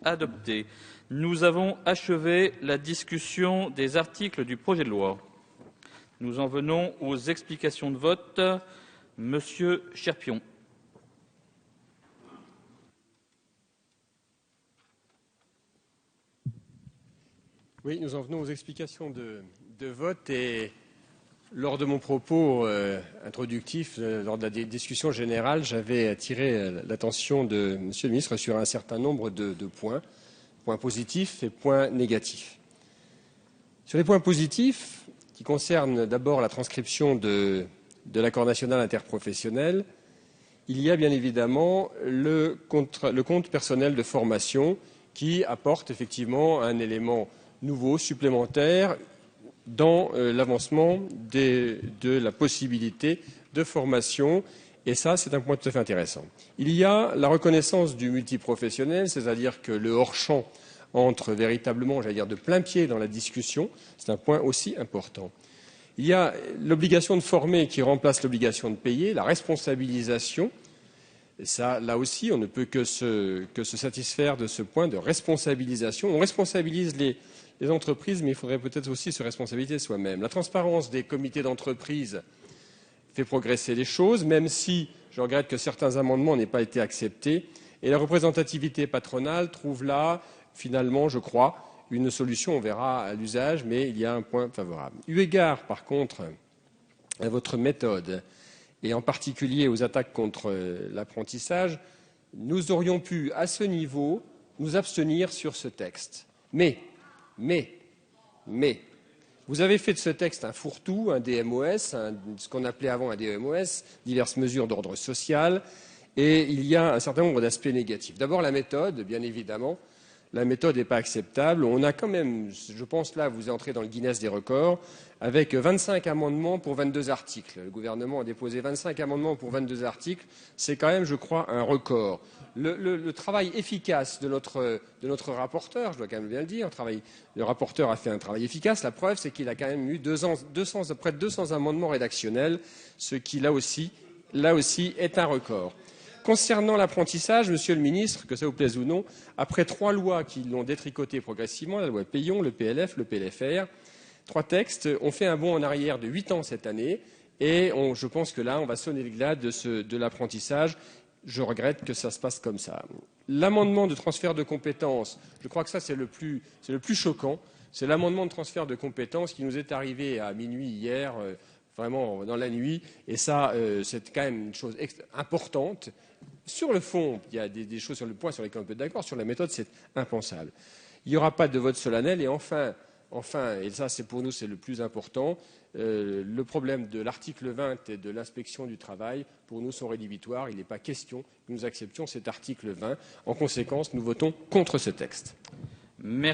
adopté. Nous avons achevé la discussion des articles du projet de loi. Nous en venons aux explications de vote. Monsieur Cherpion. Oui, nous en venons aux explications de vote et lors de mon propos introductif, lors de la discussion générale, j'avais attiré l'attention de Monsieur le ministre sur un certain nombre de points positifs et points négatifs. Sur les points positifs, qui concernent d'abord la transcription de l'accord national interprofessionnel, il y a bien évidemment le compte personnel de formation qui apporte effectivement un élément nouveau, supplémentaire, dans l'avancement de la possibilité de formation. Et ça, c'est un point tout à fait intéressant. Il y a la reconnaissance du multiprofessionnel, c'est-à-dire que le hors-champ entre véritablement, j'allais dire, de plein pied dans la discussion. C'est un point aussi important. Il y a l'obligation de former qui remplace l'obligation de payer, la responsabilisation. Et ça, là aussi, on ne peut que se satisfaire de ce point de responsabilisation. On responsabilise les entreprises, mais il faudrait peut-être aussi se responsabiliser soi-même. La transparence des comités d'entreprise fait progresser les choses, même si je regrette que certains amendements n'aient pas été acceptés. Et la représentativité patronale trouve là, finalement, je crois, une solution. On verra à l'usage, mais il y a un point favorable. Eu égard, par contre, à votre méthode, et en particulier aux attaques contre l'apprentissage, nous aurions pu, à ce niveau, nous abstenir sur ce texte. Mais, vous avez fait de ce texte un fourre-tout, un DMOS, ce qu'on appelait avant un DMOS, diverses mesures d'ordre social, et il y a un certain nombre d'aspects négatifs. D'abord, la méthode, bien évidemment. La méthode n'est pas acceptable. On a quand même, je pense là, vous entrez dans le Guinness des records, avec 25 amendements pour 22 articles. Le gouvernement a déposé 25 amendements pour 22 articles. C'est quand même, je crois, un record. Le travail efficace de notre rapporteur, je dois quand même bien le dire, le rapporteur a fait un travail efficace. La preuve, c'est qu'il a quand même eu près de 200 amendements rédactionnels, ce qui, là aussi, est un record. Concernant l'apprentissage, Monsieur le ministre, que ça vous plaise ou non, après 3 lois qui l'ont détricoté progressivement, la loi Peillon, le PLF, le PLFR, 3 textes, on fait un bond en arrière de 8 ans cette année et je pense que là, on va sonner le glas de l'apprentissage. Je regrette que ça se passe comme ça. L'amendement de transfert de compétences, je crois que ça, c'est le plus choquant. C'est l'amendement de transfert de compétences qui nous est arrivé à minuit hier, vraiment dans la nuit. Et ça, c'est quand même une chose importante. Sur le fond, il y a des choses sur le point sur lesquelles on peut être d'accord. Sur la méthode, c'est impensable. Il n'y aura pas de vote solennel. Et enfin, et ça, c'est pour nous, c'est le plus important, le problème de l'article 20 et de l'inspection du travail, pour nous, sont rédhibitoires. Il n'est pas question que nous acceptions cet article 20. En conséquence, nous votons contre ce texte. Merci.